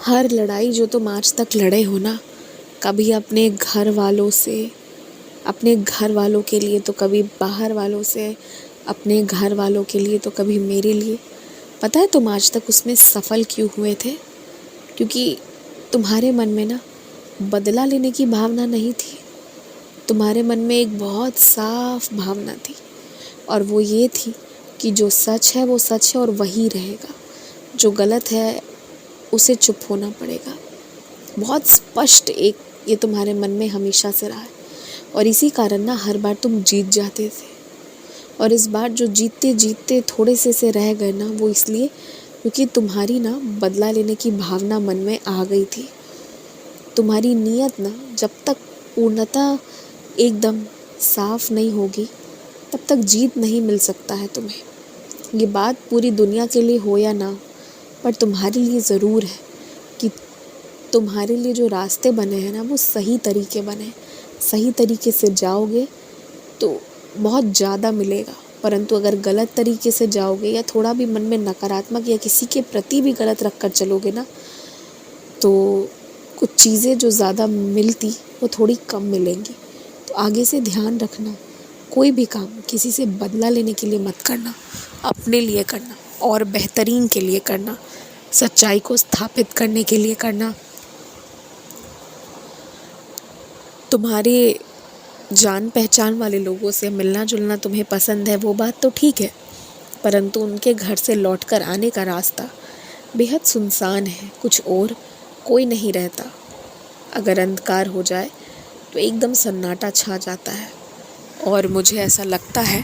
हर लड़ाई जो तुम आज तक लड़े हो ना, कभी अपने घर वालों से, अपने घर वालों के लिए तो कभी बाहर वालों से, अपने घर वालों के लिए तो कभी मेरे लिए, पता है तुम आज तक उसमें सफल क्यों हुए थे? क्योंकि तुम्हारे मन में ना बदला लेने की भावना नहीं थी। तुम्हारे मन में एक बहुत साफ भावना थी, और वो ये थी कि जो सच है वो सच है और वही रहेगा, जो गलत है उसे चुप होना पड़ेगा। बहुत स्पष्ट एक ये तुम्हारे मन में हमेशा से रहा है, और इसी कारण ना हर बार तुम जीत जाते थे। और इस बार जो जीतते जीतते थोड़े से रह गए ना, वो इसलिए क्योंकि तुम्हारी ना बदला लेने की भावना मन में आ गई थी। तुम्हारी नीयत ना जब तक पूर्णतः एकदम साफ नहीं होगी, तब तक जीत नहीं मिल सकता है तुम्हें। ये बात पूरी दुनिया के लिए हो या ना, पर तुम्हारे लिए ज़रूर है कि तुम्हारे लिए जो रास्ते बने हैं ना, वो सही तरीके बने। सही तरीके से जाओगे तो बहुत ज़्यादा मिलेगा, परंतु अगर गलत तरीके से जाओगे या थोड़ा भी मन में नकारात्मक या किसी के प्रति भी गलत रख कर चलोगे ना, तो कुछ चीज़ें जो ज़्यादा मिलती वो थोड़ी कम मिलेंगी। तो आगे से ध्यान रखना, कोई भी काम किसी से बदला लेने के लिए मत करना, अपने लिए करना और बेहतरीन के लिए करना, सच्चाई को स्थापित करने के लिए करना। तुम्हारे जान पहचान वाले लोगों से मिलना जुलना तुम्हें पसंद है, वो बात तो ठीक है, परंतु उनके घर से लौटकर आने का रास्ता बेहद सुनसान है, कुछ और कोई नहीं रहता। अगर अंधकार हो जाए तो एकदम सन्नाटा छा जाता है, और मुझे ऐसा लगता है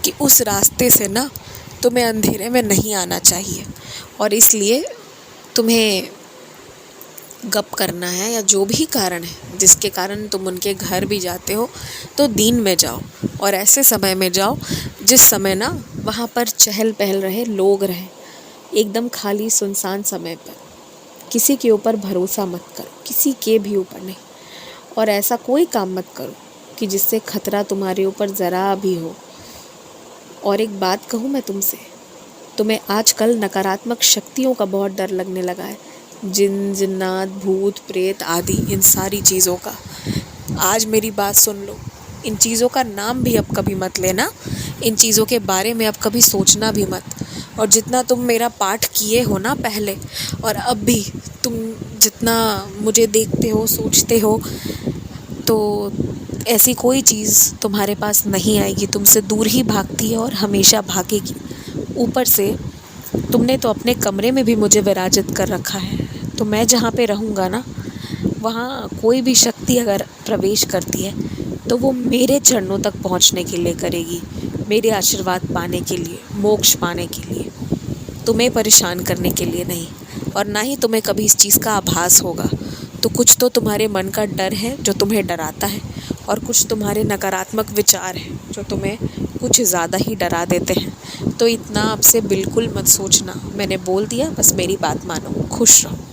कि उस रास्ते से ना तुम्हें अंधेरे में नहीं आना चाहिए, और इसलिए तुम्हें गप करना है, या जो भी कारण है जिसके कारण तुम उनके घर भी जाते हो, तो दिन में जाओ और ऐसे समय में जाओ जिस समय ना वहाँ पर चहल पहल रहे, लोग रहें। एकदम खाली सुनसान समय पर किसी के ऊपर भरोसा मत करो, किसी के भी ऊपर नहीं, और ऐसा कोई काम मत करो कि जिससे खतरा तुम्हारे ऊपर ज़रा भी हो। और एक बात कहूँ मैं तुमसे, तुम्हें आजकल नकारात्मक शक्तियों का बहुत डर लगने लगा है, जिन जिन्नात भूत प्रेत आदि इन सारी चीज़ों का। आज मेरी बात सुन लो, इन चीज़ों का नाम भी अब कभी मत लेना, इन चीज़ों के बारे में अब कभी सोचना भी मत। और जितना तुम मेरा पाठ किए हो ना पहले, और अब भी तुम जितना मुझे देखते हो सोचते हो, तो ऐसी कोई चीज़ तुम्हारे पास नहीं आएगी, तुमसे दूर ही भागती है और हमेशा भागेगी। ऊपर से तुमने तो अपने कमरे में भी मुझे विराजित कर रखा है, तो मैं जहाँ पे रहूँगा ना, वहाँ कोई भी शक्ति अगर प्रवेश करती है तो वो मेरे चरणों तक पहुँचने के लिए करेगी, मेरे आशीर्वाद पाने के लिए, मोक्ष पाने के लिए, तुम्हें परेशान करने के लिए नहीं। और ना ही तुम्हें कभी इस चीज़ का आभास होगा। तो कुछ तो तुम्हारे मन का डर है जो तुम्हें डराता है, और कुछ तुम्हारे नकारात्मक विचार हैं जो तुम्हें कुछ ज़्यादा ही डरा देते हैं। तो इतना आपसे बिल्कुल मत सोचना, मैंने बोल दिया, बस मेरी बात मानो। खुश रहो।